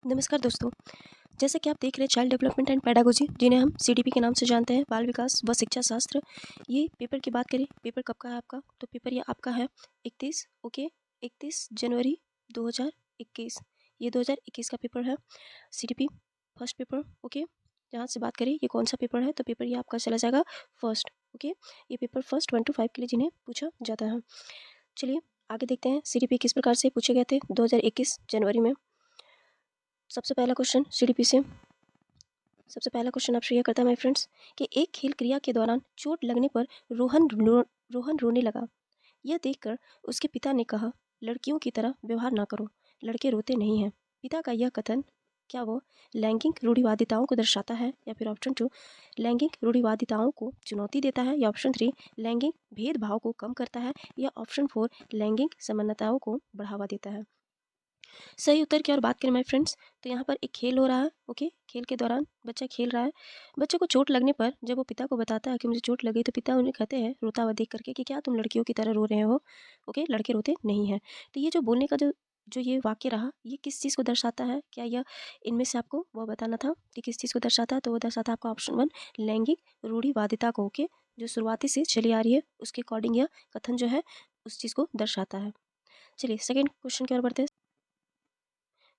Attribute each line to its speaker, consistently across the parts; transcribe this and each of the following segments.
Speaker 1: नमस्कार दोस्तों। जैसा कि आप देख रहे हैं चाइल्ड डेवलपमेंट एंड पेडागोजी, जिन्हें हम सीडीपी के नाम से जानते हैं, बाल विकास व शिक्षा शास्त्र। ये पेपर की बात करें, पेपर कब का है आपका? तो पेपर ये आपका है 31 ओके 31 जनवरी 2021। ये 2021 का पेपर है सीडीपी फर्स्ट पेपर। ओके, जहाँ से बात करें ये कौन सा पेपर है, तो पेपर ये आपका चला जाएगा फर्स्ट। ओके, ये पेपर फर्स्ट 1 to 5 के लिए जिन्हें पूछा जाता है। चलिए आगे देखते हैं सीडीपी किस प्रकार से पूछे गए थे 2021 जनवरी में। सबसे पहला क्वेश्चन सीडीपी से, सबसे पहला क्वेश्चन आपसे यह करता है माय फ्रेंड्स कि एक खेल क्रिया के दौरान चोट लगने पर रोहन रोने लगा। यह देखकर उसके पिता ने कहा, लड़कियों की तरह व्यवहार ना करो, लड़के रोते नहीं हैं। पिता का यह कथन क्या वो लैंगिक रूढ़िवादिताओं को दर्शाता है, या फिर ऑप्शन 2 लैंगिक रूढ़िवादिताओं को चुनौती देता है, या ऑप्शन 3 लैंगिक भेदभाव को कम करता है, या ऑप्शन 4 लैंगिक समानताओं को बढ़ावा देता है। सही उत्तर की और बात करें माय फ्रेंड्स, तो यहाँ पर एक खेल हो रहा है। ओके, खेल के दौरान बच्चा खेल रहा है। बच्चे को चोट लगने पर जब वो पिता को बताता है कि मुझे चोट लगी, तो पिता उन्हें कहते हैं रोता हुआ देख करके कि क्या तुम लड़कियों की तरह रो रहे हो? ओके, लड़के रोते नहीं हैं। तो ये जो बोलने का जो जो ये वाक्य रहा, ये किस चीज़ को दर्शाता है? क्या यह इनमें से आपको वो बताना था कि किस चीज़ को दर्शाता है? तो वो दर्शाता है आपका ऑप्शन 1 लैंगिक रूढ़िवादिता को। ओके, जो शुरुआती से चली आ रही है उसके अकॉर्डिंग यह कथन जो है उस चीज़ को दर्शाता है। चलिए सेकंड क्वेश्चन की ओर बढ़ते हैं।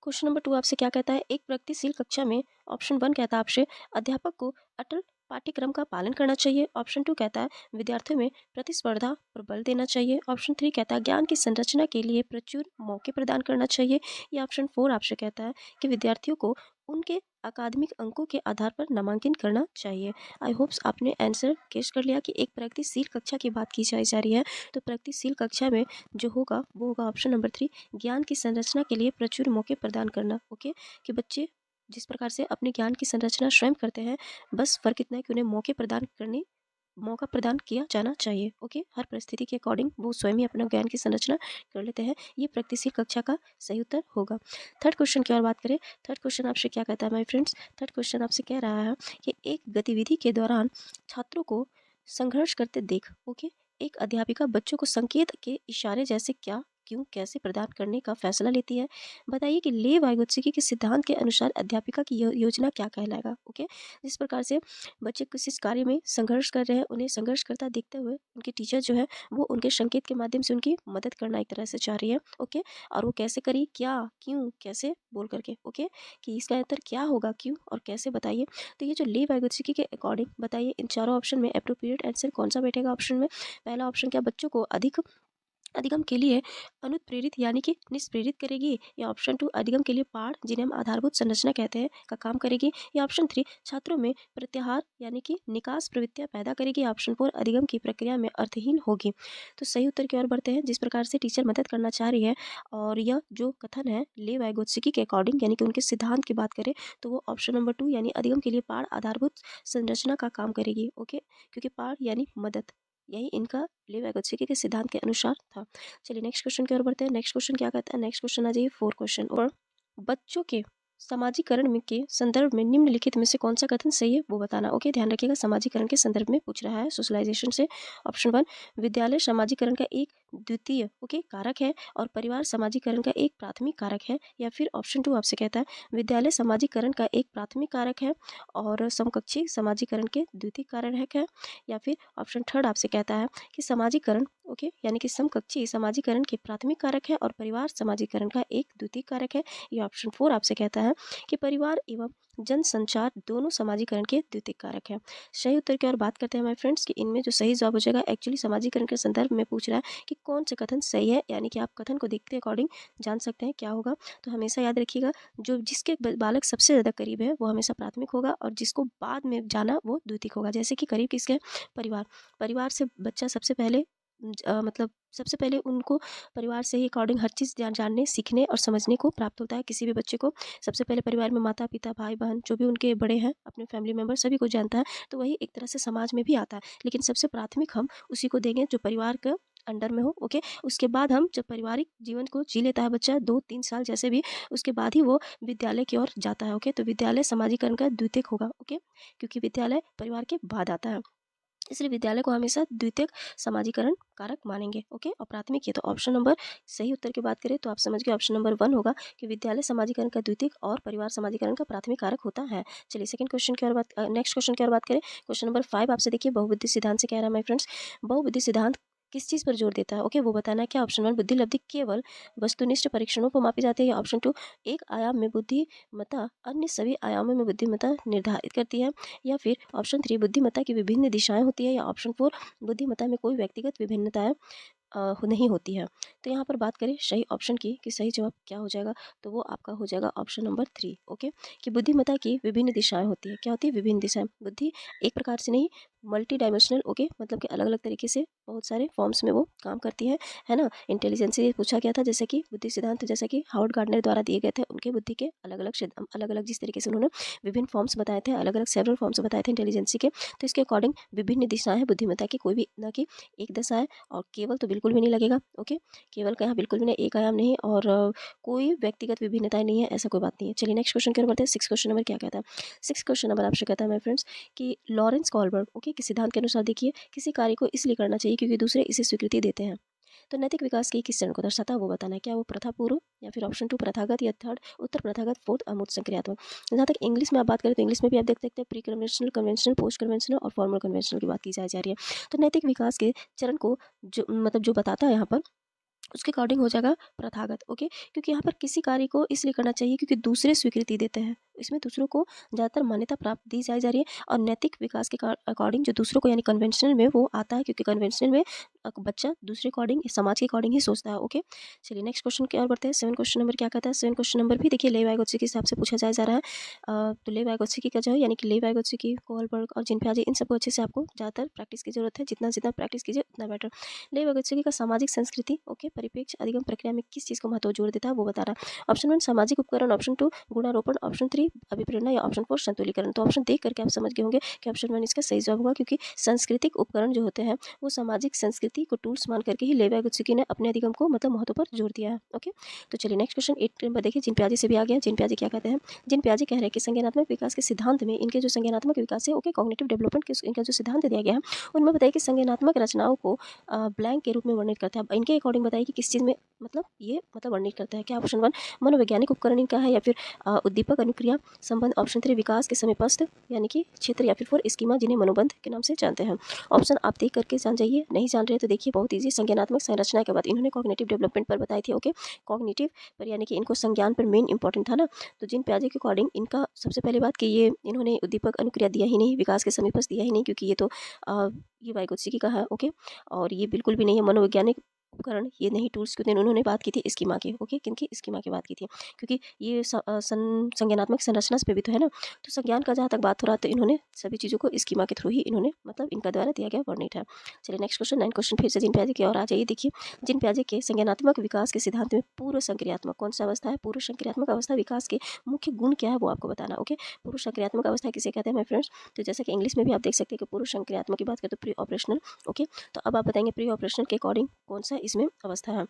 Speaker 1: क्वेश्चन नंबर 2 आपसे क्या कहता है, एक प्रगतिशील कक्षा में ऑप्शन 1 कहता है आपसे अध्यापक को अटल पाठ्यक्रम का पालन करना चाहिए। ऑप्शन 2 कहता है विद्यार्थियों में प्रतिस्पर्धा पर बल देना चाहिए। ऑप्शन 3 कहता है ज्ञान की संरचना के लिए प्रचुर मौके प्रदान करना चाहिए। या ऑप्शन 4 आपसे कहता है कि विद्यार्थियों को उनके अकादमिक अंकों के आधार पर नामांकन करना चाहिए। आई होप्स आपने आंसर गेस कर लिया कि एक प्रगतिशील कक्षा की बात की जा रही है। तो प्रगतिशील कक्षा में जो होगा वो होगा ऑप्शन नंबर 3 ज्ञान की संरचना के लिए प्रचुर मौके प्रदान करना। ओके, कि बच्चे जिस प्रकार से अपने ज्ञान की संरचना स्वयं करते हैं, बस फ़र्क इतना है कि उन्हें मौका प्रदान किया जाना चाहिए। ओके, हर परिस्थिति के अकॉर्डिंग वो स्वयं ही अपना ज्ञान की संरचना कर लेते हैं। ये प्रगतिशील कक्षा का सही उत्तर होगा। थर्ड क्वेश्चन की और बात करें, थर्ड क्वेश्चन आपसे क्या कहता है माय फ्रेंड्स, थर्ड क्वेश्चन आपसे कह रहा है कि एक गतिविधि के दौरान छात्रों को संघर्ष करते देख, ओके, एक अध्यापिका बच्चों को संकेत के इशारे जैसे क्या, क्यों, कैसे प्रदान करने का फैसला लेती है। बताइए कि ले वाइगोत्स्की के सिद्धांत के अनुसार अध्यापिका की योजना क्या कहलाएगा। ओके, जिस प्रकार से बच्चे किसी कार्य में संघर्ष कर रहे हैं, उन्हें संघर्ष करता देखते हुए उनके टीचर जो है वो उनके संकेत के माध्यम से उनकी मदद करना एक तरह से चाह रही है। ओके, और वो कैसे करी, क्या, क्यों, कैसे बोल करके। ओके, कि इसका उत्तर क्या होगा, क्यों और कैसे, बताइए। तो ये जो ले वाइगोत्स्की के अकॉर्डिंग बताइए इन चारों ऑप्शन में अप्रोप्रिएट आंसर कौन सा बैठेगा ऑप्शन में। पहला ऑप्शन क्या बच्चों को अधिगम के लिए अनुप्रेरित यानी कि निष्प्रेरित करेगी। या ऑप्शन 2 अधिगम के लिए पाठ जिन्हें हम आधारभूत संरचना कहते हैं का काम करेगी। या ऑप्शन 3 छात्रों में प्रत्याहार यानी कि निकास प्रवृत्तियां पैदा करेगी। ऑप्शन 4 अधिगम की प्रक्रिया में अर्थहीन होगी। तो सही उत्तर की ओर बढ़ते हैं। जिस प्रकार से टीचर मदद करना चाह रही है और यह जो कथन है ले वाइगोत्स्की के अकॉर्डिंग यानी कि उनके सिद्धांत की बात करें, तो वो ऑप्शन नंबर 2 यानी अधिगम के लिए पाठ आधारभूत संरचना का काम करेगी। ओके, क्योंकि पाठ यानी मदद, यही इनका ले वाइगोत्स्की के सिद्धांत के अनुसार था। चलिए नेक्स्ट क्वेश्चन की ओर बढ़ते हैं। नेक्स्ट क्वेश्चन क्या कहता है, नेक्स्ट क्वेश्चन आ जाइए 4 क्वेश्चन। और बच्चों के समाजीकरण में के संदर्भ में निम्नलिखित में से कौन सा कथन सही है वो बताना। ओके, ध्यान रखिएगा समाजीकरण के संदर्भ में पूछ रहा है सोशलाइजेशन से। ऑप्शन 1 विद्यालय समाजीकरण का एक द्वितीय कारक है और परिवार समाजीकरण का एक प्राथमिक कारक है। या फिर ऑप्शन 2 आपसे कहता है विद्यालय समाजीकरण का एक प्राथमिक कारक है और समकक्षी समाजीकरण के द्वितीय कारक है। या फिर ऑप्शन 3 आपसे कहता है कि समाजीकरण ओके यानी कि समकक्षी समाजीकरण के प्राथमिक कारक है और परिवार समाजीकरण का एक द्वितीय कारक है। या ऑप्शन 4 आपसे कहता है कि परिवार एवं जनसंचार दोनों समाजीकरण के द्वितीय कारक है। सही उत्तर की ओर बात करते हैं माय फ्रेंड्स कि इनमें जो सही जवाब हो जाएगा, एक्चुअली समाजीकरण के संदर्भ में पूछ रहा है कि कौन से कथन सही है, यानी कि आप कथन को देखते अकॉर्डिंग जान सकते हैं क्या होगा। तो हमेशा याद रखिएगा जो जिसके बालक सबसे ज़्यादा करीब है वो हमेशा प्राथमिक होगा और जिसको बाद में जाना वो द्वितीय होगा। जैसे कि करीब किसके, परिवार, परिवार से बच्चा सबसे पहले मतलब सबसे पहले उनको परिवार से ही अकॉर्डिंग हर चीज़ जानने, सीखने और समझने को प्राप्त होता है। किसी भी बच्चे को सबसे पहले परिवार में माता-पिता, भाई-बहन जो भी उनके बड़े हैं, अपने फैमिली मेंबर सभी को जानता है, तो वही एक तरह से समाज में भी आता है। लेकिन सबसे प्राथमिक हम उसी को देंगे जो परिवार का अंडर में हो। ओके, उसके बाद हम जब पारिवारिक जीवन को जी लेता है बच्चा 2-3 साल जैसे भी, उसके बाद ही वो विद्यालय की ओर जाता है। ओके, तो विद्यालय समाजीकरण का द्वितीयक होगा। ओके, क्योंकि विद्यालय परिवार के बाद आता है। इसलिए विद्यालय को हमेशा द्वितीयक समाजीकरण कारक मानेंगे। ओके, और प्राथमिक ये तो ऑप्शन नंबर सही उत्तर की बात करें तो आप समझ गए ऑप्शन नंबर 1 होगा कि विद्यालय समाजीकरण का द्वितीयक और परिवार समाजीकरण का प्राथमिक कारक होता है। चलिए सेकंड क्वेश्चन की ओर बात नेक्स्ट क्वेश्चन की ओर बात करें। क्वेश्चन नंबर 5 आपसे देखिए बहुबुद्धि सिद्धांत से कह रहा है माय फ्रेंड्स, बहुबुद्धि सिद्धांत किस चीज़ पर जोर देता है? ओके, वो बताना है क्या? ऑप्शन 1 बुद्धि लब्धि केवल वस्तुनिष्ठ परीक्षणों पर मापी जाती है, या ऑप्शन 2 एक आयाम में बुद्धिमत्ता अन्य सभी आयामों में बुद्धिमत्ता निर्धारित करती है, या फिर ऑप्शन 3 बुद्धिमत्ता की विभिन्न दिशाएं होती है, या ऑप्शन 4 बुद्धिमत्ता में कोई व्यक्तिगत विभिन्नताएं नहीं होती है। तो यहाँ पर बात करें सही ऑप्शन की कि सही जवाब क्या हो जाएगा, तो वो आपका हो जाएगा ऑप्शन नंबर 3। ओके, कि बुद्धिमत्ता की विभिन्न दिशाएं होती है। क्या होती है? विभिन्न दिशाएं। बुद्धि एक प्रकार से नहीं, मल्टी डायमेंशनल। ओके, मतलब कि अलग अलग तरीके से बहुत सारे फॉर्म्स में वो काम करती है ना। इंटेलिजेंस से पूछा गया था, जैसे कि बुद्धि सिद्धांत जैसे कि हावर्ड गार्डनर द्वारा दिए गए थे, उनके बुद्धि के अलग अलग जिस तरीके से उन्होंने विभिन्न फॉर्म्स बताए थे, अलग अलग सेवरल फॉर्म्स बताए थे इंटेलिजेंसी के, तो इसके अकॉर्डिंग विभिन्न दिशाएं हैं बुद्धिमत्ता की, कोई भी ना कि एक दशा है। और केवल तो बिल्कुल भी नहीं लगेगा। ओके, केवल का यहाँ बिल्कुल भी नहीं, एक आयाम नहीं, और कोई व्यक्तिगत विभिन्नताएं नहीं है, ऐसा कोई बात नहीं है। चलिए नेक्स्ट क्वेश्चन की ओर बढ़ते हैं। 6 क्वेश्चन नंबर क्या कहता है? 6 क्वेश्चन नंबर आपसे कहता है माय फ्रेंड्स कि लॉरेंस कॉलबर्ग ओके के सिद्धांत के अनुसार देखिए किसी कार्य को इसलिए करना चाहिए क्योंकि दूसरे इसे स्वीकृति देते हैं। तो नैतिक विकास के किस चरण को दर्शाता है वो बताना है। क्या वो प्रथा पूर्व, या फिर ऑप्शन 2 प्रथागत, या थर्ड उत्तर प्रथागत, फोर्थ अमूर्त संक्रियात्मक। जहाँ तक इंग्लिश में आप बात करें तो इंग्लिश में भी आप देख सकते हैं pre conventional, conventional, post conventional और फॉर्मल कन्वेंशनल की बात की जा रही है। तो नैतिक विकास के चरण को जो मतलब जो बताता है यहाँ पर, उसके अकॉर्डिंग हो जाएगा प्रथागत। ओके, क्योंकि यहाँ पर किसी कार्य को इसलिए करना चाहिए क्योंकि दूसरे स्वीकृति देते हैं, इसमें दूसरों को ज़्यादातर मान्यता प्राप्त दी जा रही है। और नैतिक विकास के अकॉर्डिंग जो दूसरों को यानी कन्वेंशनल में वो आता है, क्योंकि कन्वेंशनल में बच्चा दूसरे अकॉर्डिंग समाज के अकॉर्डिंग ही सोचता है। ओके, चलिए नेक्स्ट क्वेश्चन की ओर बढ़ते हैं। 7 क्वेश्चन नंबर क्या कहता है? 7 क्वेश्चन नंबर भी देखिए लेव वाइगोत्स्की के हिसाब से पूछा जा रहा है। तो लेव वाइगोत्स्की का जो है यानी कि लेव वाइगोत्स्की, कोहलबर्ग और जिन पियाजे, इन सबको अच्छे से आपको ज़्यादातर प्रैक्टिस की जरूरत है। जितना जितना प्रैक्टिस कीजिए उतना बेटर। लेव वाइगोत्स्की का सामाजिक संस्कृति ओके परिप्रेक्ष्य अधिगम प्रक्रिया में किस चीज़ को महत्व जोर देता है वो बता रहा है। ऑप्शन 1 सामाजिक उपकरण, ऑप्शन 2 गुणारोपण, ऑप्शन 3 अभिप्रेरणा, या ऑप्शन 4 संतुलीकरण। तो ऑप्शन देख करके आप समझ गए होंगे कि ऑप्शन 1 इसका सही जवाब होगा, क्योंकि सांस्कृतिक उपकरण जो होते हैं वो सामाजिक संस्कृति को टूल्स मान करके ही लेव वाइगोत्स्की ने अपने अधिगम को मतलब महत्व पर जोर दिया है। ओके, तो चलिए नेक्स्ट क्वेश्चन 8 नंबर देखिए, जिन प्याजे से भी आ गया। जिन प्याजे क्या कहते हैं? जिन प्याजे कह रहे हैं कि संज्ञानात्मक विकास के सिद्धांत में इनके जो संज्ञानात्मक विकास है ओके कॉग्निटिव डेवलपमेंट के इनका जो सिद्धांत दिया गया है, उनमें बताइए कि संज्ञानात्मक रचनाओं को ब्लैंक के रूप में वर्णित करता है। अब इनके अकॉर्डिंग बताइए कि किस चीज़ में मतलब ये मतलब वर्णित करता है। क्या ऑप्शन 1 मनोवैज्ञानिक उपकरण इनका है, या फिर उद्दीपक अनुक्रिया संबंध, ऑप्शन 3 विकास के समीपस्थ यानी कि क्षेत्र, या फिर 4 स्कीमा जिन्हें मनोबंध के नाम से जानते हैं। ऑप्शन आप देख करके जान जाइए, नहीं जान रहे तो देखिए बहुत ईजी। संज्ञानात्मक संरचना के बाद इन्होंने कॉग्निटिव डेवलपमेंट पर बताई थी। ओके, कॉग्निटिव पर यानी कि इनको संज्ञान पर मेन इंपॉर्टेंट था ना। तो जिन प्याजे के अकॉर्डिंग इनका सबसे पहले बात कि ये इन्होंने उद्दीपक अनुक्रिया दिया ही नहीं, विकास के समीपस्थ दिया ही नहीं, क्योंकि ये तो ये वाइगोत्स्की का है। ओके, और ये बिल्कुल भी नहीं है मनोवैज्ञानिक उपकरण, ये नहीं टूल्स के। उन्होंने बात की थी स्कीमा की। ओके, किनकी? स्कीमा की बात की थी, क्योंकि ये संज्ञानात्मक संरचना पे भी तो है ना। तो संज्ञान का जहाँ तक बात हो रहा है तो इन्होंने सभी चीज़ों को स्कीमा के थ्रू ही इन्होंने मतलब इनका द्वारा दिया गया वर्णित है। चलिए नेक्स्ट क्वेश्चन 9 क्वेश्चन फिर से जिन प्याजे की ओर आ जाइए। देखिए जिन प्याजे के संज्ञानात्मक विकास के सिद्धांत में पूर्व संक्रियात्मक कौन सा अवस्था है? पूर्व संक्रियात्मक अवस्था विकास के मुख्य गुण क्या है वो आपको बताना। ओके, पूर्व संक्रियात्मक अवस्था किसे कहते हैं माय फ्रेंड्स? तो जैसे कि इंग्लिश में भी आप देख सकते हैं कि पूर्व संक्रियात्मक की बात करें तो प्री ऑपरेशनल। ओके, तो अब आप बताएंगे प्री ऑपरेशनल के अकॉर्डिंग कौन सा इसमें अवस्था है।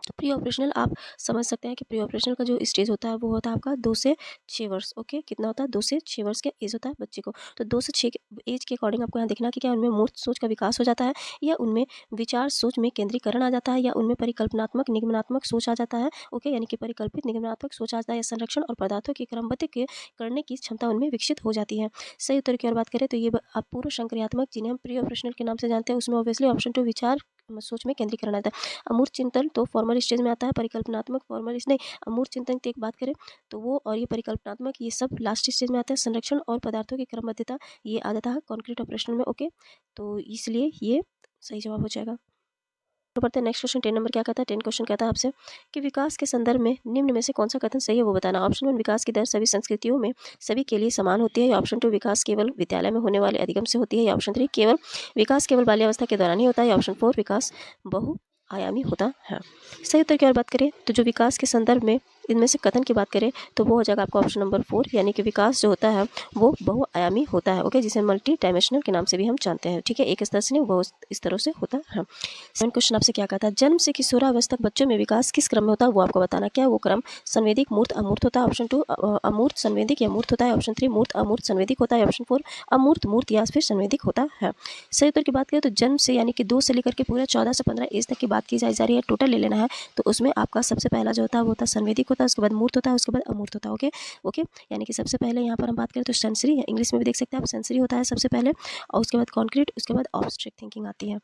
Speaker 1: तो प्री ऑपरेशनल आप समझ सकते हैं कि प्री ऑपरेशनल का जो स्टेज होता है वो होता है आपका 2 से 6 वर्ष। ओके, कितना होता है? 2 से 6 वर्ष का एज होता है बच्चे को। तो 2 से 6 एज के अकॉर्डिंग आपको यहाँ देखना कि क्या उनमें मूर्त सोच का विकास हो जाता है, या उनमें विचार सोच में केंद्रीकरण आ जाता है, या उनमें परिकल्पनात्मक निगमनात्मक सोच आ जाता है। ओके, यानी कि परिकल्पित निगमनात्मक सोच आ जाता है, या संरक्षण और पदार्थों के क्रमबद्ध के करने की क्षमता उनमें विकसित हो जाती है। सही उत्तर की ओर बात करें तो ये आप पूर्व संक्रियात्मक जिन्हें हम प्री ऑपरेशनल के नाम से जानते हैं, उसमें ऑब्वियसली ऑप्शन 2 विचार सोच में केंद्रीकरण आता है। अमूर्त चिंतन तो फॉर्मल स्टेज में आता है, परिकल्पनात्मक फॉर्मल नहीं, अमूर्त चिंतन की एक बात करें तो वो और ये परिकल्पनात्मक ये सब लास्ट स्टेज में आता है। संरक्षण और पदार्थों की क्रमबद्धता ये आ जाता है कॉन्क्रीट ऑपरेशनल में। ओके, तो इसलिए ये सही जवाब हो जाएगा। तो बढ़ते हैं नेक्स्ट क्वेश्चन 10 नंबर क्या कहता है? 10 क्वेश्चन कहता है आपसे कि विकास के संदर्भ में निम्न में से कौन सा कथन सही है वो बताना। ऑप्शन 1 विकास की दर सभी संस्कृतियों में सभी के लिए समान होती है, या ऑप्शन 2 विकास केवल विद्यालय में होने वाले अधिगम से होती है, या ऑप्शन 3 केवल विकास केवल बाल्यावस्था के दौरान ही होता है, या ऑप्शन 4 विकास बहु आयामी होता है। सही उत्तर की ओर बात करें तो जो विकास के संदर्भ में इनमें से कथन की बात करें तो वो हो जाएगा आपका ऑप्शन नंबर 4, यानी कि विकास जो होता है वो बहुआयामी होता है। ओके, जिसे मल्टी डायमेंशनल के नाम से भी हम जानते हैं। ठीक है, एक स्तर से नहीं, वो इस तरह से होता है। सेकंड क्वेश्चन आपसे क्या कहता है, जन्म से किशोरावस्था तक बच्चों में विकास किस क्रम में होता है वो आपको बताना। क्या वो क्रम संवेदिक, मूर्त, अमूर्त होता है? ऑप्शन 2 अमूर्त संवेदिक या मूर्त होता है। ऑप्शन 3 मूर्त, अमूर्त, संवेदिक होता है। ऑप्शन 4 अमूर्त, मूर्त या फिर संवेदिक होता है। सही उत्तर की बात करें तो जन्म से यानी कि 2 से लेकर के पूरे 14 से 15 एज तक की बात की जा रही है, टोटल ले लेना है, तो उसमें आपका सबसे पहला जो होता है वो होता है संवेदिक होता है, उसके बाद मूर्त होता है, उसके बाद अमूर्त होता है। ओके ओके, यानी कि सबसे पहले यहाँ पर हम बात करें तो सेंसरी, इंग्लिश में भी देख सकते हैं आप, सेंसरी होता है सबसे पहले, और उसके बाद कॉन्क्रीट, उसके बाद ऑब्स्ट्रैक्ट थिंकिंग आती है।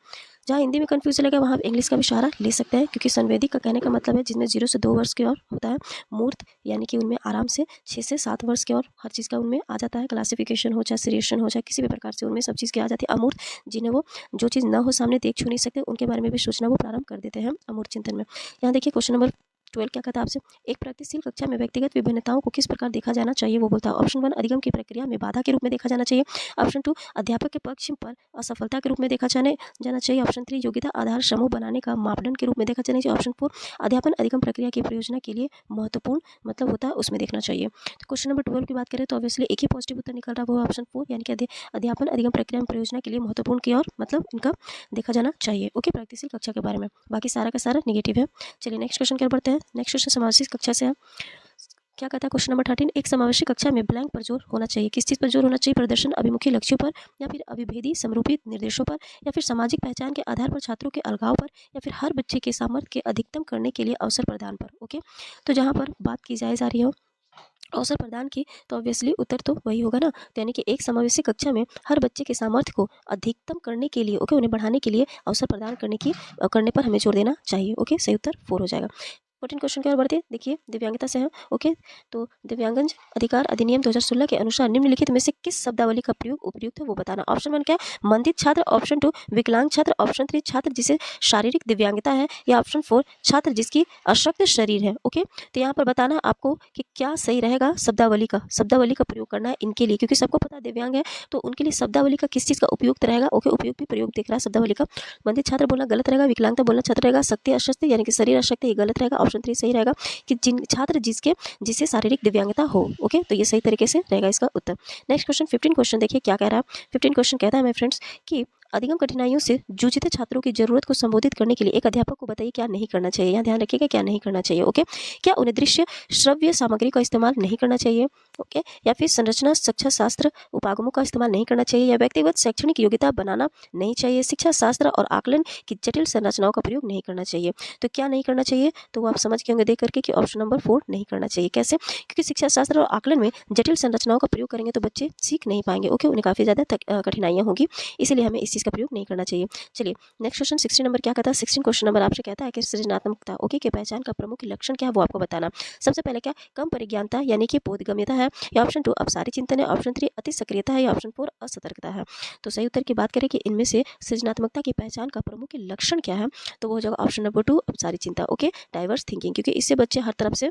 Speaker 1: जहाँ हिंदी में कंफ्यूज चलेगा वहाँ आप इंग्लिश का भी सहारा ले सकते हैं, क्योंकि संवेदिक का कहने का मतलब है जिनमें 0 से 2 वर्ष की ओर होता है। मूर्त यानी कि उनमें आराम से 6 से 7 वर्ष की ओर हर चीज़ का उनमें आ जाता है, क्लासिफिकेशन हो चाहे सीरिएशन हो चाहे किसी भी प्रकार से उनमें सब चीज़ की आ जाती है। अमूर्त जिन्हें वो जो चीज़ ना हो सामने देख छू नहीं सकते, उनके बारे में भी सोचना वो प्रारंभ कर देते हैं अमूर्त चिंतन में। यहाँ देखिए क्वेश्चन नंबर 12 क्या कहता है आपसे, एक प्रगतिशील कक्षा में व्यक्तिगत विभिन्नताओं को किस प्रकार देखा जाना चाहिए वो बोलता है। ऑप्शन 1 अधिगम की प्रक्रिया में बाधा के रूप में देखा जाना चाहिए। ऑप्शन 2 अध्यापक के पक्ष पर असफलता के रूप में देखा जाना चाहिए। ऑप्शन 3 योग्यता आधार समूह बनाने का मापदंड के रूप में देखा जाना चाहिए। ऑप्शन 4 अध्यापन अधिगम प्रक्रिया की प्रयोजना के लिए महत्वपूर्ण मतलब होता है उसमें देखना चाहिए। तो क्वेश्चन नंबर 12 की बात करें तो ऑब्वियसली एक ही पॉजिटिव उत्तर निकल रहा है, वो ऑप्शन 4 यानी कि अध्यापन अधिगम प्रक्रिया में प्रयोजना के लिए महत्वपूर्ण की और मतलब इनका देखा जाना चाहिए। ओके, प्रगतिशील कक्षा के बारे में, बाकी सारा का सारा निगेटिव है। चलिए नेक्स्ट क्वेश्चन क्या बढ़ते हैं। नेक्स्ट क्वेश्चन समावेशी कक्षा से है। क्या कहता है क्वेश्चन नंबर 13, एक समावेशी कक्षा में ब्लैंक पर जोर होना चाहिए। किस चीज़ पर जोर होना चाहिए? प्रदर्शन अभिमुखी लक्ष्यों पर, या फिर अभिभेदी समरूपित निर्देशों पर, या फिर सामाजिक पहचान के आधार पर छात्रों के अलगाव पर, या फिर हर बच्चे के सामर्थ्य के अधिकतम करने के लिए अवसर प्रदान पर। ओके, तो जहाँ पर बात की जा रही हो अवसर प्रदान की, तो ऑब्वियसली उत्तर तो वही होगा ना। तो यानी कि एक समावेशी कक्षा में हर बच्चे के सामर्थ्य को अधिकतम करने के लिए, ओके, उन्हें बढ़ाने के लिए अवसर प्रदान करने पर हमें जोर देना चाहिए। ओके, सही उत्तर 4 हो जाएगा। 14 क्वेश्चन की ओर बढ़ते हैं। देखिए दिव्यांगता से है। ओके, तो दिव्यांगजन अधिकार अधिनियम 2016 के अनुसार निम्नलिखित में से किस शब्दावली का प्रयोग उपयुक्त है वो बताना। ऑप्शन 1 क्या है? मंदित छात्र। ऑप्शन 2 विकलांग छात्र। ऑप्शन 3 छात्र जिसे शारीरिक दिव्यांगता है, या ऑप्शन 4 छात्र जिसकी अशक्त शरीर है। ओके, तो यहाँ पर बताना आपको कि क्या सही रहेगा। शब्दावली का प्रयोग करना है इनके लिए, क्योंकि सबको पता है दिव्यांग है, तो उनके लिए शब्दावली का किस चीज़ का उपयुक्त रहेगा। ओके, उपयुक्त भी प्रयोग दिख रहा है शब्दावली का। मंदित छात्र बोलना गलत रहेगा, विकलांगता बोलना छात्र रहेगा, शक्ति अशक्त यानी कि शरीर अशक्त ये गलत रहेगा। ऑप्शन 3 सही रहेगा कि छात्र जिसे शारीरिक दिव्यांगता हो। ओके, तो ये सही तरीके से रहेगा इसका उत्तर। नेक्स्ट क्वेश्चन 15 क्वेश्चन देखिए क्या कह रहा है। 15 क्वेश्चन कहता है मेरे फ्रेंड्स कि अधिगम कठिनाइयों से जूझते छात्रों की जरूरत को संबोधित करने के लिए एक अध्यापक को बताइए क्या नहीं करना चाहिए। यहाँ ध्यान रखिएगा क्या नहीं करना चाहिए। ओके, क्या उन्हें दृश्य श्रव्य सामग्री का इस्तेमाल नहीं करना चाहिए। ओके, या फिर संरचना शिक्षा शास्त्र उपागमों का इस्तेमाल नहीं करना चाहिए, या व्यक्तिगत शैक्षणिक योग्यता बनाना नहीं चाहिए, शिक्षा शास्त्र और आकलन की जटिल संरचनाओं का प्रयोग नहीं करना चाहिए। तो क्या नहीं करना चाहिए, तो वो आप समझ के होंगे देख करके कि ऑप्शन नंबर 4 नहीं करना चाहिए। कैसे? क्योंकि शिक्षा शास्त्र और आकलन में जटिल संरचनाओं का प्रयोग करेंगे तो बच्चे सीख नहीं पाएंगे। ओके, उन्हें काफ़ी ज़्यादा कठिनाइयाँ होगी, इसीलिए हमें इस चीज़ का प्रयोग नहीं करना चाहिए। चलिए नेक्स्ट क्वेश्चन 16 नंबर क्या कहता है। 16 क्वेश्चन नंबर आपसे कहता है कि सृजनात्मकता ओके के पहचान का प्रमुख लक्षण क्या है वो आपको बताना। सबसे पहले क्या? कम परिज्ञानता यानी कि बोधगम्यता है, या ऑप्शन 2 अपसारी चिंतन है, ऑप्शन 3 अति सक्रियता है, या ऑप्शन 4 असतर्कता है। तो सही उत्तर की बात करें कि इनमें से सृजनात्मकता की पहचान का प्रमुख लक्षण क्या है, तो वो हो जाएगा ऑप्शन नंबर 2 अपसारी चिंता। ओके, डाइवर्स थिंकिंग, क्योंकि इससे बच्चे हर तरफ से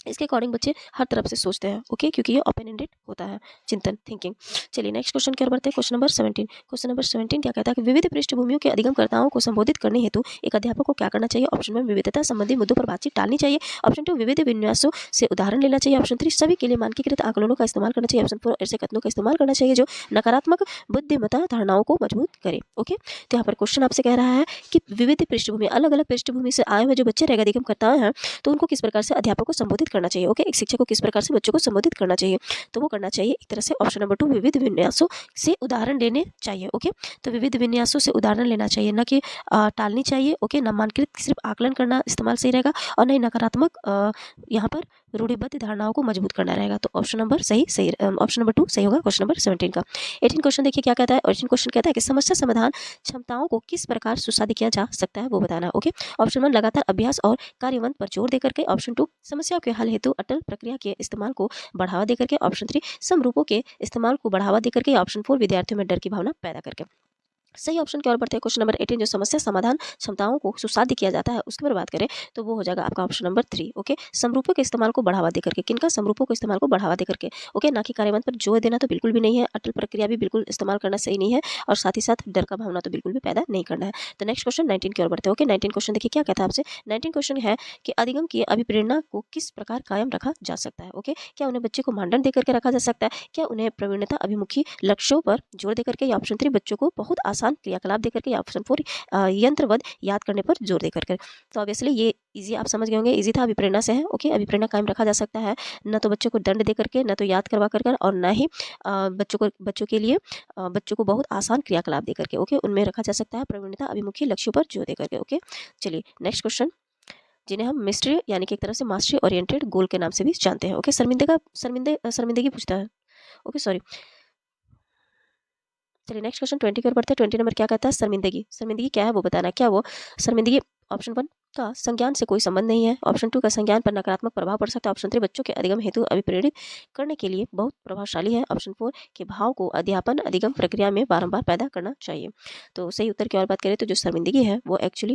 Speaker 1: इसके अकॉर्डिंग बच्चे हर तरफ से सोचते हैं। ओके, क्योंकि ये ओपन एंडेड होता है चिंतन थिंकिंग। चलिए नेक्स्ट क्वेश्चन की ओर बढ़ते हैं। Question number 17। क्वेश्चन नंबर 17 क्या कहता है कि विविध पृष्ठभूमियों के अधिगमकर्ताओं को संबोधित करने हेतु एक अध्यापक को क्या करना चाहिए। ऑप्शन 1 विविधता संबंधी मुद्दों पर बातचीत टालनी चाहिए। ऑप्शन 2 विविध विन्यासों से उदाहरण लेना चाहिए। ऑप्शन 3 सभी के लिए मानकीकृत आकलनों का इस्तेमाल करना चाहिए। ऑप्शन 4 ऐसे कथनों का इस्तेमाल करना चाहिए जो नकारात्मक बुद्धिमत्ता धारणाओं को मजबूत करे। ओके, तो यहाँ पर क्वेश्चन आपसे कह रहा है कि विविध पृष्ठभूमि अलग अलग पृष्ठभूमि से आए हुए जो बच्चे रहेगा अधिगमकर्ता हैं, तो उनको किस प्रकार से अध्यापक को संबोधित करना चाहिए। ओके, एक शिक्षक को किस प्रकार से बच्चों को संबोधित करना चाहिए, तो वो करना चाहिए एक तरह से ऑप्शन नंबर 2 विविध विन्यासों से उदाहरण लेने चाहिए। ओके, तो विविध विन्यासों से उदाहरण लेना चाहिए, ना कि टालनी चाहिए। ओके, नामांकित सिर्फ आकलन करना इस्तेमाल सही रहेगा, और नहीं नकारात्मक यहाँ पर रूढ़िबद्ध धारणाओं को मजबूत करना रहेगा। तो ऑप्शन नंबर ऑप्शन नंबर 2 सही होगा क्वेश्चन नंबर 17 का। 18 क्वेश्चन देखिए क्या कहता है। 18 क्वेश्चन कहता है कि समस्या समाधान क्षमताओं को किस प्रकार सुसाधित किया जा सकता है वो बताना। ओके, ऑप्शन 1 लगातार अभ्यास और कार्यवंत पर जोर देकर के। ऑप्शन 2 समस्याओं के हल हेतु अटल प्रक्रिया के इस्तेमाल को बढ़ावा देकर के। ऑप्शन 3 समरूपों के इस्तेमाल को बढ़ावा देकर के। ऑप्शन 4 विद्यार्थियों में डर की भावना पैदा करके। सही ऑप्शन की ओर बढ़ते हैं। क्वेश्चन नंबर 18 जो समस्या समाधान क्षमताओं को सुसाध्य किया जाता है उसके बारे में बात करें तो वो हो जाएगा आपका ऑप्शन नंबर 3। ओके, समरूपों के इस्तेमाल को बढ़ावा देकर के, किनका? समरूपों के इस्तेमाल को बढ़ावा देकर के। ओके, ना कि कार्यबंध पर जोर देना तो बिल्कुल भी नहीं है, अटल प्रक्रिया भी बिल्कुल इस्तेमाल करना सही नहीं है, और साथ ही साथ डर का भावना तो बिल्कुल भी पैदा नहीं करना है। तो नेक्स्ट क्वेश्चन 19 की ओर बढ़ते हैं। ओके, 19 क्वेश्चन देखिए क्या कहता है आपसे। 19 क्वेश्चन है कि अधिगम की अभिप्रेरणा को किस प्रकार कायम रखा जा सकता है। ओके, क्या उन्हें बच्चे को मानदंड देकर के रखा जा सकता है, क्या उन्हें प्रवीणता अभिमुखी लक्ष्यों पर जोर देकर के, या ऑप्शन 3 बच्चों को बहुत आसान क्रियाकलाप देकर के, या ऑप्शन 4 यंत्रवद याद करने पर जोर देकर के। तो ऑब्वियसली ये इजी आप समझ गए होंगे, इजी था, अभिप्रेरणा से है। ओके, अभिप्रेरणा कायम रखा जा सकता है न तो बच्चों को दंड दे करके, न तो याद करवा कर कर, और न ही बच्चों के लिए बच्चों को बहुत आसान क्रियाकलाप दे करके। ओके, उनमें रखा जा सकता है प्रवीणता अभिमुखी लक्ष्यों पर जोर दे करके। ओके, चलिए नेक्स्ट क्वेश्चन, जिन्हें हम मिस्ट्री यानी कि एक तरह से मास्टरी ओरिएंटेड गोल के नाम से भी जानते हैं। ओके, शर्मिंदगी पूछता है। ओके सॉरी, चलिए नेक्स्ट क्वेश्चन 20 की ओर बढ़ते हैं। 20 नंबर क्या कहता है, शर्मिंदगी। शर्मिंदगी क्या है वो बताना। क्या वो शर्मिंदगी ऑप्शन 1 का संज्ञान से कोई संबंध नहीं है, ऑप्शन 2 का संज्ञान पर नकारात्मक प्रभाव पड़ सकता है, ऑप्शन 3 बच्चों के अधिगम हेतु अभिप्रेरित करने के लिए बहुत प्रभावशाली है, ऑप्शन 4 के भाव को अध्यापन अधिगम प्रक्रिया में बारंबार पैदा करना चाहिए। तो सही उत्तर की ओर बात करें तो जो शर्मिंदगी है वो एक्चुअली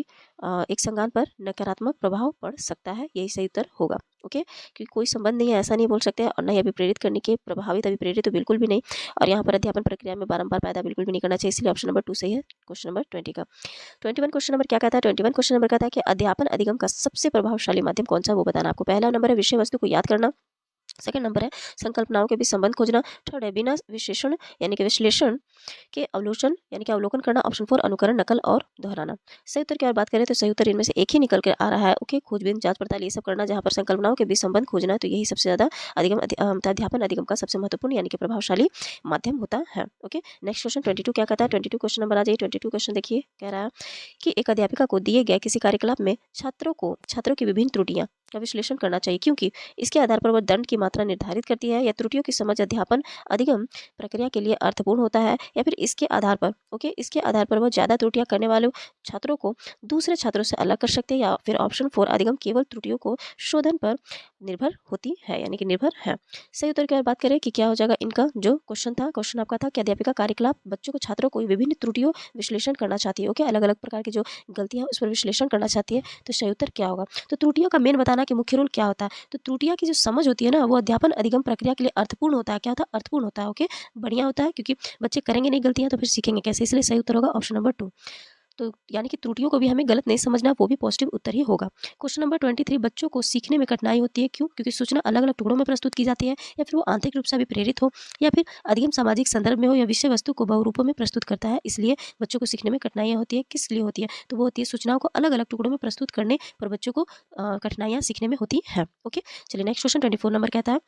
Speaker 1: एक संज्ञान पर नकारात्मक प्रभाव पड़ सकता है, यही सही उत्तर होगा। ओके, क्योंकि कोई संबंध नहीं है ऐसा नहीं बोल सकते, और न ही अभिप्रेरित करने के प्रभावित अभिप्रेरित तो बिल्कुल भी नहीं, और यहाँ पर अध्यापन प्रक्रिया में बारंबार पैदा बिल्कुल भी नहीं करना चाहिए, इसलिए ऑप्शन नंबर 2 सही है क्वेश्चन नंबर 20 का। 21 क्वेश्चन नंबर क्या कहता है। 21 क्वेश्चन नंबर कहता है कि अध्यापन अधिगम का सबसे प्रभावशाली माध्यम कौन सा है वो बताना आपको। पहला नंबर है विषय वस्तु को याद करना, सेकंड नंबर है संकल्पनाओं के बीच संबंध खोजना, थर्ड है बिना विशेषण यानी कि विश्लेषण के अवलोकन यानी कि अवलोकन करना, ऑप्शन 4 अनुकरण नकल और दोहराना। सही उत्तर की अगर बात करें तो सही उत्तर इनमें से एक ही निकल कर आ रहा है। ओके, खोजबीन जांच पड़ताल ये सब करना, जहां पर संकल्पनाओं के बीच संबंध खोजना है, तो यही सबसे ज्यादा अध्यापन अधिगम का सबसे महत्वपूर्ण यानी कि प्रभावशाली माध्यम होता है। ओके, नेक्स्ट क्वेश्चन 22 क्या कहता है। 22 क्वेश्चन नंबर आ जाइए। 22 क्वेश्चन देखिए, कह रहा है कि एक अध्यापिका को दिए गए किसी कार्यकलाप में छात्रों की विभिन्न त्रुटियां का विश्लेषण करना चाहिए, क्योंकि इसके आधार पर वह दंड की मात्रा निर्धारित करती है, या त्रुटियों की समझ अध्यापन अधिगम प्रक्रिया के लिए अर्थपूर्ण होता है, या फिर इसके आधार पर वह ज्यादा त्रुटियां करने वाले छात्रों को दूसरे छात्रों से अलग कर सकते हैं, या फिर ऑप्शन 4 अधिगम केवल त्रुटियों को शोधन पर निर्भर होती है यानी कि निर्भर है। सही उत्तर की अगर बात करें कि क्या हो जाएगा इनका जो क्वेश्चन आपका था कि अध्यापिका कार्यकलाप बच्चों को छात्रों को विभिन्न त्रुटियों विश्लेषण करना चाहती है। ओके, अलग अलग प्रकार की जो गलतियां उस पर विश्लेषण करना चाहती है, तो सही उत्तर क्या होगा। तो त्रुटियों का मेन बताना कि मुख्य रोल क्या होता है, तो त्रुटियां की जो समझ होती है ना, वो अध्यापन अधिगम प्रक्रिया के लिए अर्थपूर्ण होता है। क्या होता है, अर्थपूर्ण होता है। ओके, बढ़िया होता है, क्योंकि बच्चे करेंगे नहीं गलतियां तो फिर सीखेंगे कैसे, इसलिए सही उत्तर होगा ऑप्शन नंबर 2। तो यानी कि त्रुटियों को भी हमें गलत नहीं समझना, वो भी पॉजिटिव उत्तर ही होगा। क्वेश्चन नंबर 23, बच्चों को सीखने में कठिनाई होती है, क्यों? क्योंकि सूचना अलग अलग टुकड़ों में प्रस्तुत की जाती है, या फिर वो आंतरिक रूप से अभी प्रेरित हो, या फिर अधिगम सामाजिक संदर्भ में हो, या विषय वस्तु को बहुरूपों में प्रस्तुत करता है, इसलिए बच्चों को सीखने में कठिनाइयाँ होती है। किस लिए होती है, तो वो होती है सूचनाओं को अलग अलग टुकड़ों में प्रस्तुत करने पर बच्चों को कठिनाइयाँ सीखने में होती है। ओके, चलिए नेक्स्ट क्वेश्चन 24 नंबर कहता है।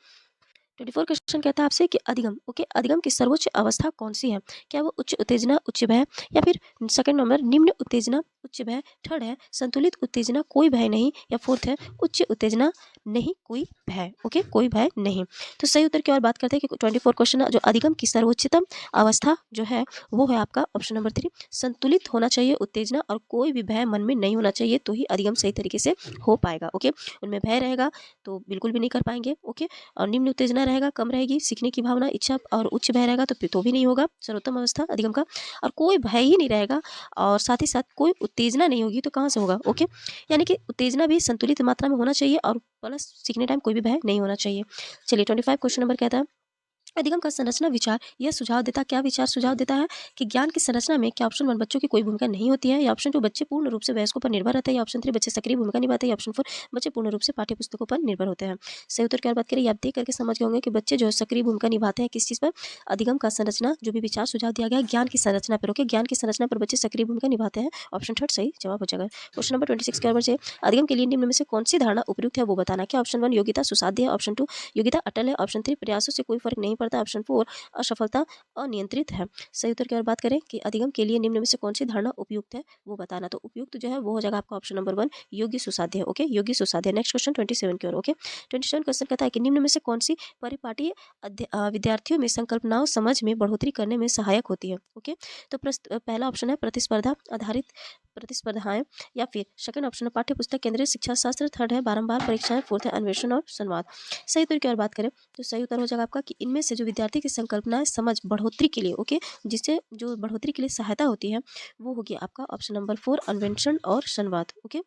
Speaker 1: 24 क्वेश्चन कहता है आपसे कि अधिगम, ओके, अधिगम की सर्वोच्च अवस्था कौन सी है। क्या वो उच्च उत्तेजना उच्च भय, या फिर सेकंड नंबर निम्न उत्तेजना उच्च भय, थर्ड है संतुलित उत्तेजना कोई भय नहीं, या फोर्थ है उच्च उत्तेजना नहीं कोई भय। ओके, कोई भय नहीं। तो सही उत्तर की ओर बात करते हैं कि 24 क्वेश्चन जो अधिगम की सर्वोच्चतम अवस्था जो है वो है आपका ऑप्शन नंबर 3, संतुलित होना चाहिए उत्तेजना, और कोई भी भय मन में नहीं होना चाहिए, तो ही अधिगम सही तरीके से हो पाएगा। ओके, उनमें भय रहेगा तो बिल्कुल भी नहीं कर पाएंगे। ओके, और निम्न उत्तेजना रहेगा, कम रहेगी सीखने की भावना इच्छा, और उच्च भय रहेगा तो भी नहीं होगा सर्वोत्तम अवस्था अधिगम का, और कोई भय ही नहीं रहेगा, और साथ ही साथ कोई उत्तेजना नहीं होगी, तो कहाँ से होगा। ओके, यानी कि उत्तेजना भी संतुलित मात्रा में होना चाहिए, और प्लस सीखने टाइम कोई भी भय नहीं होना चाहिए। चलिए 25 क्वेश्चन नंबर कहता है अधिगम का संरचना विचार यह सुझाव देता, क्या विचार सुझाव देता है कि ज्ञान की संरचना में क्या ऑप्शन 1 बच्चों की कोई भूमिका नहीं होती है, या ऑप्शन 2 बच्चे पूर्ण रूप से वयस्कों पर निर्भर रहते हैं, या ऑप्शन 3 बच्चे सक्रिय भूमिका निभाते हैं, या ऑप्शन 4 बच्चे पूर्ण रूप से पाठ्य पुस्तकों पर निर्भर होते हैं। सही उत्तर की बात करें, आप देख करके समझ गए होंगे कि बच्चे जो है सक्रिय भूमिका निभाते हैं किस चीज़ पर, अधिगम का संरचना जो भी विचार सुझाव दिया गया ज्ञान की संरचना पर। ओके, ज्ञान की संरचना पर बच्चे सक्रिय भूमिका निभाते हैं, ऑप्शन 3 सही जवाब हो जाएगा। क्वेश्चन नंबर 26 के बच्चे अधिगम के लिए निम्न में से कौन सी धारणा उपयुक्त है वो बताना। क्या ऑप्शन 1 योग्यता सुसाध्य है, ऑप्शन 2 योग्यता अटल है, ऑप्शन 3 प्रयासों से कोई फर्क नहीं पड़ता, ऑप्शन 4 असफलता अनियंत्रित है। सही उत्तर की अगर बात करें कि अधिगम के लिए निम्न में से कौन सी धारणा उपयुक्त है वो बताना, तो उपयुक्त जो है वो हो जाएगा आपका ऑप्शन नंबर 1 योग्य सुसाध्य। ओके, योग्य सुसाध्य। नेक्स्ट क्वेश्चन 27 की ओर। ओके, 27 क्वेश्चन कहता है कि निम्न में से कौन सी परिपाटी विद्यार्थियों में संकल्पनाओं समझ में बढ़ोतरी करने में सहायक होती है। ओके, तो पहला ऑप्शन है प्रतिस्पर्धाएं, या फिर सेकंड ऑप्शन है पाठ्य पुस्तक केंद्रित शिक्षा शास्त्र, थर्ड है बारंबार परीक्षाएं, फोर्थ है अन्वेषण और संवाद। सही उत्तर की और बात करें तो सही उत्तर हो जाएगा आपका कि इनमें से जो विद्यार्थी की संकल्पनाएं समझ बढ़ोतरी के लिए, ओके, जिससे जो बढ़ोतरी के लिए सहायता होती है वो होगी आपका ऑप्शन नंबर 4 अन्वेषण और संवाद। ओके,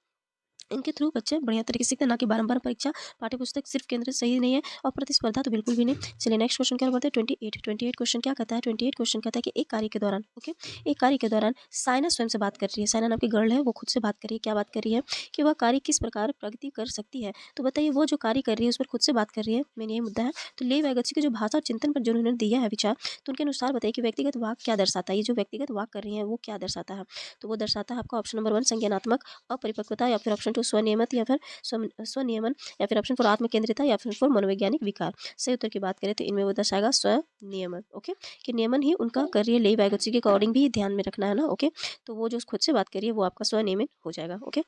Speaker 1: इनके थ्रू बच्चे बढ़िया तरीके से सीखते हैं, ना कि बारंबार परीक्षा पाठ्य पुस्तक सिर्फ केंद्र सही नहीं है और प्रतिस्पर्धा तो बिल्कुल भी नहीं। चलिए नेक्स्ट क्वेश्चन क्या बोलते हैं 28 क्वेश्चन क्या कहता है 28 क्वेश्चन कहता है कि एक कार्य के दौरान, ओके, एक कार्य के दौरान साइना स्वयं से बात कर रही है। साइना नाम की गर्ल है, वो खुद से बात कर रही है। क्या बात कर रही है कि वह कार्य किस प्रकार प्रगति कर सकती है। तो बताइए वो जो कार्य कर रही है उस पर खुद से बात कर रही है, मेन यही मुद्दा है। तो ले वैगत्सी के जो भाषा और चिंतन पर जो उन्होंने दिया है विचार, तो उनके अनुसार बताइए कि व्यक्तिगत वाक क्या दर्शाता है। ये जो व्यक्तिगत वाक कर रही है वो क्या दर्शाता है। तो वो दर्शाता है आपका ऑप्शन नंबर 1 संज्ञानात्मक अपरिपक्वता, या फिर ऑप्शन 2 स्वनियमित, या फिर स्वनियमन, या फिर ऑप्शन 4 आत्मकेंद्रिता, या फिर 4 मनोवैज्ञानिक विकार। सही उत्तर की बात करें तो इनमें वो दर्शाएगा स्वनियमन। ओके, कि नियमन ही उनका कर रही है। लेई वैगत्सी के अकॉर्डिंग भी ध्यान में रखना है ना। ओके, तो वो जो खुद से बात कर रही है वो आपका स्वनियमित हो जाएगा। ओके,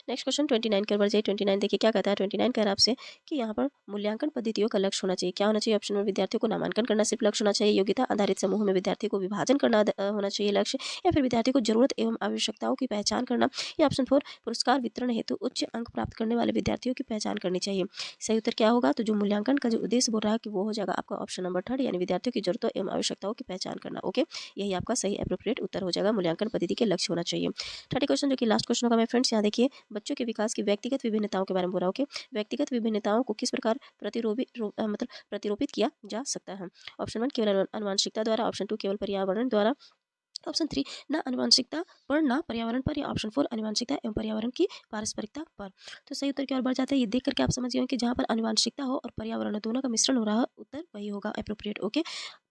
Speaker 1: नेक्स्ट क्वेश्चन 29 के ऊपर जाइए। 29 देखिए क्या कहता है। 29 कह रहा है आपसे कि यहाँ पर मूल्यांकन पद्धतियों का लक्ष्य होना चाहिए। क्या होना चाहिए ऑप्शन में विद्यार्थियों को नामांकन करना सिर्फ लक्ष्य होना चाहिए, योग्यता आधारित समूह में विद्यार्थियों को विभाजन करना होना चाहिए लक्ष्य, या फिर विद्यार्थी को जरूरत एवं आवश्यकताओं की पहचान करना, या ऑप्शन 4 पुरस्कार वितरण हेतु उच्च अंक प्राप्त करने वाले विद्यार्थियों की पहचान करनी चाहिए। सही उत्तर क्या होगा। तो जो मूल्यांकन का जो उद्देश्य बोल रहा है कि वो हो जाएगा आपका ऑप्शन नंबर 3 यानी विद्यार्थियों की जरूरतों एवं आवश्यकताओं की पहचान करना। ओके, यही आपका सही एप्रोप्रिएट उत्तर हो जाएगा। मूल्यांकन पद्धति के लक्ष्य होना चाहिए। 30 क्वेश्चन जो कि लास्ट क्वेश्चन होगा मेरे फ्रेंड्स, यहाँ देखिए बच्चों के विकास की व्यक्तिगत विभिन्नताओं के बारे में बोल रहा है। ओके, व्यक्तिगत विभिन्नताओं को किस प्रकार मतलब प्रतिरोपित किया जा सकता है। ऑप्शन 1 केवल आनुवंशिकता द्वारा, ऑप्शन 2 केवल पर्यावरण द्वारा, ऑप्शन 3 ना आनुवंशिकता पर ना पर्यावरण पर, या ऑप्शन 4 आनुवंशिकता एवं पर्यावरण की पारस्परिकता पर। तो सही उत्तर की ओर बढ़ जाते हैं। ये देख करके आप समझ गए कि जहाँ पर आनुवंशिकता हो और पर्यावरण हो दोनों का मिश्रण हो रहा है, उत्तर वही होगा एप्रोप्रिएट। ओके,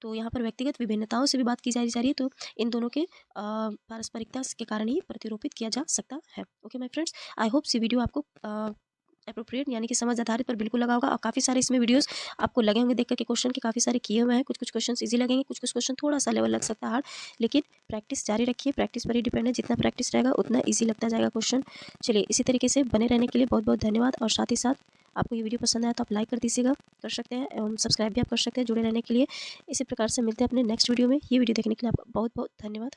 Speaker 1: तो यहाँ पर व्यक्तिगत विभिन्नताओं से भी बात की जा रही है, तो इन दोनों के पारस्परिकता के कारण ही प्रतिरोपित किया जा सकता है। Okay my friends, I hope see video आपको एप्रोप्रिएट यानी कि समझ आधारित पर बिल्कुल लगा होगा, और काफ़ी सारे इसमें वीडियोस आपको लगे होंगे देख करके। क्वेश्चन के काफ़ी सारे किए हुए हैं, कुछ कुछ क्वेश्चन इजी लगेंगे, कुछ कुछ क्वेश्चन थोड़ा सा लेवल लग सकता है हार्ड, लेकिन प्रैक्टिस जारी रखिए। प्रैक्टिस पर ही डिपेंड है, जितना प्रैक्टिस रहेगा उतना ईजी लगता जाएगा क्वेश्चन। चलिए इसी तरीके से बने रहने के लिए बहुत बहुत धन्यवाद, और साथ ही साथ आपको ये वीडियो पसंद आया तो आप लाइक कर दीजिएगा, कर सकते हैं, एवं सब्सक्राइब भी आप कर सकते हैं जुड़े रहने के लिए। इसी प्रकार से मिलते हैं अपने नेक्स्ट वीडियो में। ये वीडियो देखने के लिए आपका बहुत बहुत धन्यवाद।